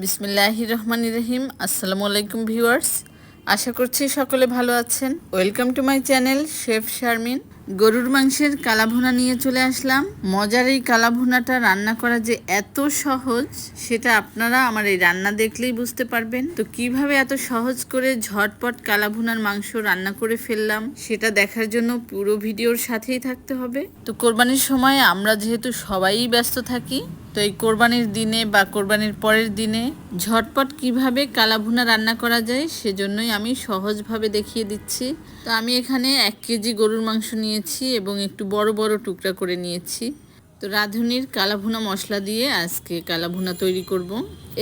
বিসমিল্লাহির রহমানির রহিম। আসসালামু আলাইকুম ভিউয়ার্স, আশা করছি সকলে ভালো আছেন। Welcome to my channel chef Sharmin. গরুর মাংসের কালাভুনা নিয়ে চলে আসলাম। মজার এই কালাভুনাটা রান্না করা যে এত সহজ সেটা আপনারা আমার এই রান্না দেখলেই বুঝতে পারবেন। তো কিভাবে এত সহজ করে ঝটপট কালাভুনার মাংস রান্না করে ফেললাম সেটা দেখার জন্য পুরো ভিডিওর সাথেই থাকতে হবে। তো কোরবানির সময় আমরা যেহেতু সবাই ব্যস্ত থাকি, তো এই কোরবানির দিনে বা কোরবানির পরের দিনে ঝটপট কিভাবে কালাভুনা রান্না করা যায় সেজন্যই আমি সহজভাবে দেখিয়ে দিচ্ছি। তো আমি এখানে 1 কেজি গরুর মাংস নিয়েছি এবং একটু বড় বড় টুকরা করে নিয়েছি। তো রাঁধুনির কালাভুনা মশলা দিয়ে আজকে কালাভুনা তৈরি করব।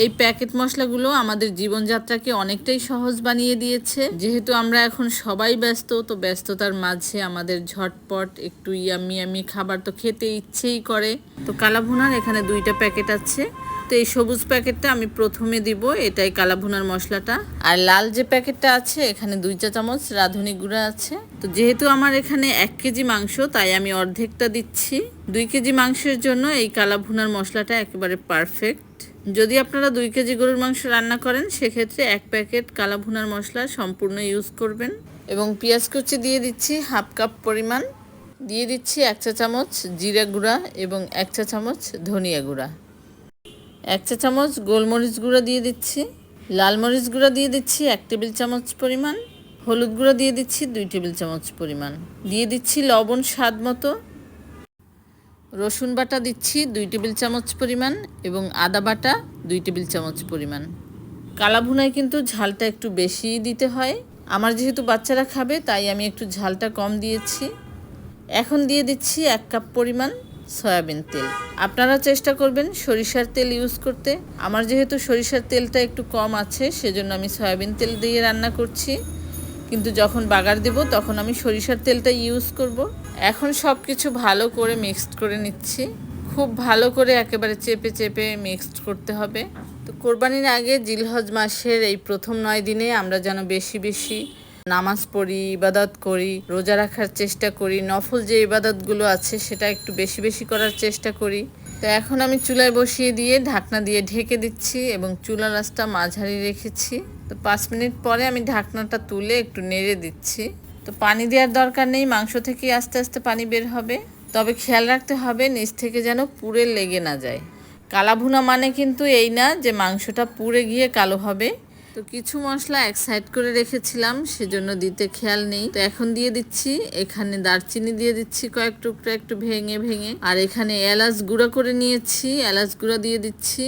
এই প্যাকেট মশলাগুলো আমাদের জীবনযাত্রাকে অনেকটাই সহজ বানিয়ে দিয়েছে। যেহেতু আমরা এখন সবাই ব্যস্ত, তো ব্যস্ততার মাঝে আমাদের ঝটপট একটু ইয়ামি খাবার তো খেতে ইচ্ছেই করে। তো কালাভুনার এখানে 2টা প্যাকেট আছে। তো এই সবুজ প্যাকেটটা আমি প্রথমে দিব, এটাই কালাভুনার মশলাটা। আর লাল যে প্যাকেটটা আছে এখানে 2 চা চামচ রাঁধুনি গুঁড়া আছে। তো যেহেতু আমার এখানে 1 কেজি মাংস, তাই আমি অর্ধেকটা দিচ্ছি। 2 কেজি মাংসের জন্য এই কালাভুনার মশলাটা একেবারে পারফেক্ট। যদি আপনারা 2 কেজি গরুর মাংস রান্না করেন সেক্ষেত্রে 1 প্যাকেট কালাভুনার মশলা সম্পূর্ণ ইউজ করবেন। এবং পেঁয়াজ কুচি দিয়ে দিচ্ছি 1/2 কাপ পরিমাণ। দিয়ে দিচ্ছি 1 চা চামচ জিরা গুঁড়া এবং 1 চা চামচ ধনিয়া গুঁড়া। 1 চা চামচ গোলমরিচ গুঁড়া দিয়ে দিচ্ছি। লাল মরিচ গুঁড়া দিয়ে দিচ্ছি 1 টেবিল চামচ পরিমাণ। হলুদ গুঁড়া দিয়ে দিচ্ছি 2 টেবিল চামচ পরিমাণ। দিয়ে দিচ্ছি লবণ স্বাদ মতো। রসুন বাটা দিচ্ছি 2 টেবিল চামচ পরিমাণ এবং আদা বাটা 2 টেবিল চামচ পরিমাণ। কালাভুনায় কিন্তু ঝালটা একটু বেশিই দিতে হয়। আমার যেহেতু বাচ্চারা খাবে তাই আমি একটু ঝালটা কম দিয়েছি। এখন দিয়ে দিচ্ছি 1 কাপ পরিমাণ সয়াবিন তেল। আপনারা চেষ্টা করবেন সরিষার তেল ইউজ করতে। আমার যেহেতু সরিষার তেলটা একটু কম আছে সেজন্য আমি সয়াবিন তেল দিয়ে রান্না করছি, কিন্তু যখন বাগার দেব তখন আমি সরিষার তেলটা ইউজ করব। এখন সব কিছু ভালো করে মিক্সড করে নিচ্ছি। খুব ভালো করে একেবারে চেপে চেপে মিক্সড করতে হবে। তো কোরবানির আগে জিলহজ মাসের এই প্রথম 9 দিনে আমরা যেন বেশি বেশি নামাজ পড়ি, ইবাদত করি, রোজা রাখার চেষ্টা করি, নফল যে ইবাদতগুলো আছে সেটা একটু বেশি বেশি করার চেষ্টা করি। তো এখন আমি চুলায় বসিয়ে দিয়ে ঢাকনা দিয়ে ঢেকে দিচ্ছি এবং চুলার আঁচটা মাঝারি রেখেছি। তো 5 মিনিট পরে আমি ঢাকনাটা তুলে একটু নেড়ে দিচ্ছি। তো পানি দেওয়ার দরকার নেই, মাংস থেকে আস্তে আস্তে পানি বের হবে। তবে খেয়াল রাখতে হবে নিচ থেকে যেন পুড়ে লেগে না যায়। কালাভুনা মানে কিন্তু এই না যে মাংসটা পুড়ে গিয়ে কালো হবে। তো কিছু মশলা এক সাইড করে রেখেছিলাম সেজন্য দিতে খেয়াল নেই। তো এখন দিয়ে দিচ্ছি, এখানে দারচিনি দিয়ে দিচ্ছি কয়েক টুকরা একটু ভেঙে ভেঙে। আর এখানে এলাচ গুঁড়া করে নিয়েছি, এলাচ গুঁড়া দিয়ে দিচ্ছি।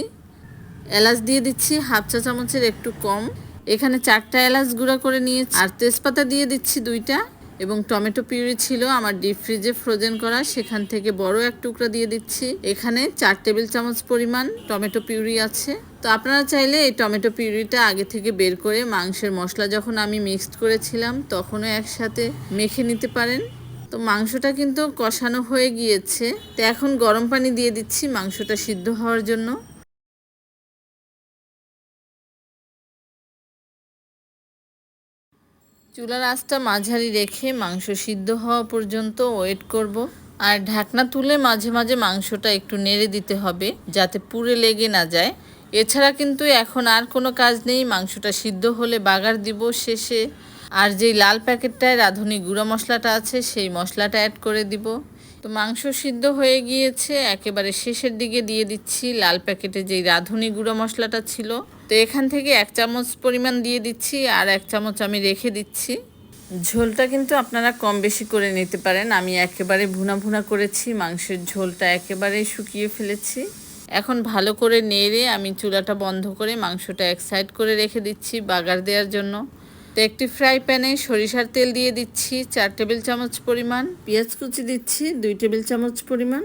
এলাচ দিয়ে দিচ্ছি 1/2 চা চামচের একটু কম। এখানে 4টা এলাচ গুঁড়া করে নিয়েছি। আর তেজপাতা দিয়ে দিচ্ছি 2টা। এবং টমেটো পিউরি ছিল আমার ডিপ ফ্রিজে ফ্রোজেন করা, সেখান থেকে বড় এক টুকরা দিয়ে দিচ্ছি। এখানে 4 টেবিল চামচ পরিমাণ টমেটো পিউরি আছে। তো আপনারা চাইলে এই টমেটো পিউরিটা আগে থেকে বের করে মাংসের মশলা যখন আমি মিক্সড করেছিলাম তখনও একসাথে মেখে নিতে পারেন। তো মাংসটা কিন্তু কষানো হয়ে গিয়েছে। তো এখন গরম পানি দিয়ে দিচ্ছি মাংসটা সিদ্ধ হওয়ার জন্য। চুলার আঁচটা মাঝারি রেখে মাংস সিদ্ধ হওয়া পর্যন্ত ওয়েট করব। আর ঢাকনা তুলে মাঝে মাঝে মাংসটা একটু নেড়ে দিতে হবে যাতে পুড়ে লেগে না যায়। এছাড়া কিন্তু এখন আর কোনো কাজ নেই, মাংসটা সিদ্ধ হলে বাগার দিব শেষে। আর যেই লাল প্যাকেটটায় রাঁধুনি গুঁড়া মশলাটা আছে সেই মশলাটা অ্যাড করে দিব। তো মাংস সিদ্ধ হয়ে গিয়েছে, একেবারে শেষের দিকে দিয়ে দিচ্ছি লাল প্যাকেটে যেই রাঁধুনি গুঁড়া মশলাটা ছিল। তো এখান থেকে 1 চামচ পরিমাণ দিয়ে দিচ্ছি আর 1 চামচ আমি রেখে দিচ্ছি। ঝোলটা কিন্তু আপনারা কম বেশি করে নিতে পারেন। আমি একেবারে ভুনা ভুনা করেছি, মাংসের ঝোলটা একেবারেই শুকিয়ে ফেলেছি। এখন ভালো করে নেড়ে আমি চুলাটা বন্ধ করে মাংসটা এক সাইড করে রেখে দিচ্ছি বাগার দেওয়ার জন্য। তো একটি ফ্রাই প্যানে সরিষার তেল দিয়ে দিচ্ছি 4 টেবিল চামচ পরিমাণ। পেঁয়াজ কুচি দিচ্ছি 2 টেবিল চামচ পরিমাণ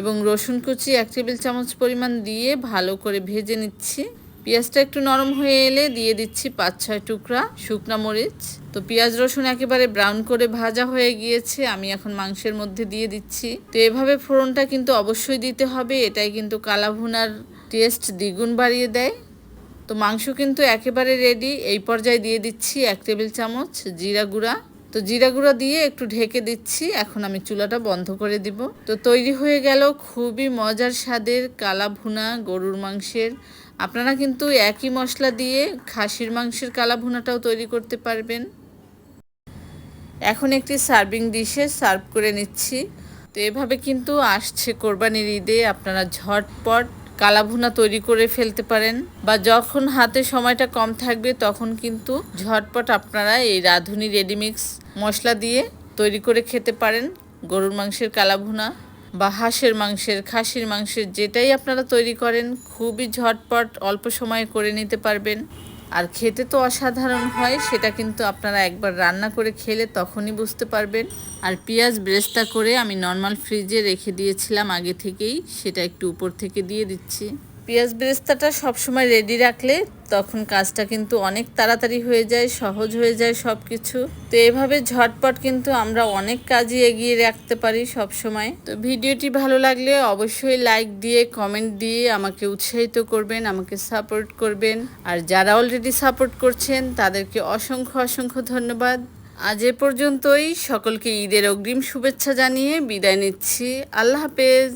এবং রসুন কুচি 1 টেবিল চামচ পরিমাণ দিয়ে ভালো করে ভেজে নিচ্ছি। পেঁয়াজটা একটু নরম হয়ে এলে দিয়ে দিচ্ছি 5-6 টুকরা শুকনা মরিচ। তো পেঁয়াজ রসুন একেবারে ব্রাউন করে ভাজা হয়ে গিয়েছে, আমি এখন মাংসের মধ্যে দিয়ে দিচ্ছি। তো এভাবে ফোড়নটা কিন্তু অবশ্যই দিতে হবে, এটাই কিন্তু কালাভুনার টেস্ট দ্বিগুণ বাড়িয়ে দেয়। তো মাংস কিন্তু একেবারে রেডি। এই পর্যায়ে দিয়ে দিচ্ছি 1 টেবিল চামচ জিরা গুঁড়া। তো জিরা গুঁড়া দিয়ে একটু ঢেকে দিচ্ছি। এখন আমি চুলাটা বন্ধ করে দিব। তো তৈরি হয়ে গেল খুবই মজার স্বাদের কালাভুনা গরুর মাংসের আপনারা কিন্তু একই মশলা দিয়ে খাসির মাংসের কালা ভুনাটাও তৈরি করতে পারবেন। এখন একটি সার্ভিং ডিশে সার্ভ করে নিচ্ছি। তো এভাবে কিন্তু আসছে কোরবানির ঈদে আপনারা ঝটপট কালা ভুনা তৈরি করে ফেলতে পারেন, বা যখন হাতে সময়টা কম থাকবে তখন কিন্তু ঝটপট আপনারা এই রাঁধুনি রেডিমিক্স মশলা দিয়ে তৈরি করে খেতে পারেন গরুর মাংসের কালা ভুনা বা হাঁসের মাংসের, খাসির মাংসের, যেটাই আপনারা তৈরি করেন খুবই ঝটপট অল্প সময়ে করে নিতে পারবেন। আর খেতে তো অসাধারণ হয়, সেটা কিন্তু আপনারা একবার রান্না করে খেলে তখনই বুঝতে পারবেন। আর পেঁয়াজ ব্রেস্তা করে আমি নর্মাল ফ্রিজে রেখে দিয়েছিলাম আগে থেকেই, সেটা একটু উপর থেকে দিয়ে দিচ্ছি। পেঁয়াজ ব্রেস্তাটা সবসময় রেডি রাখলে তখন কাজটা কিন্তু অনেক তাড়াতাড়ি হয়ে যায়, সহজ হয়ে যায় সব কিছু। তো এভাবে ঝটপট কিন্তু আমরা অনেক কাজই এগিয়ে রাখতে পারি সব সময়। তো ভিডিওটি ভালো লাগলে অবশ্যই লাইক দিয়ে কমেন্ট দিয়ে আমাকে উৎসাহিত করবেন, আমাকে সাপোর্ট করবেন। আর যারা অলরেডি সাপোর্ট করছেন তাদেরকে অসংখ্য অসংখ্য ধন্যবাদ। আজ এ পর্যন্তই, সকলকে ঈদের অগ্রিম শুভেচ্ছা জানিয়ে বিদায় নিচ্ছি। আল্লাহ হাফেজ।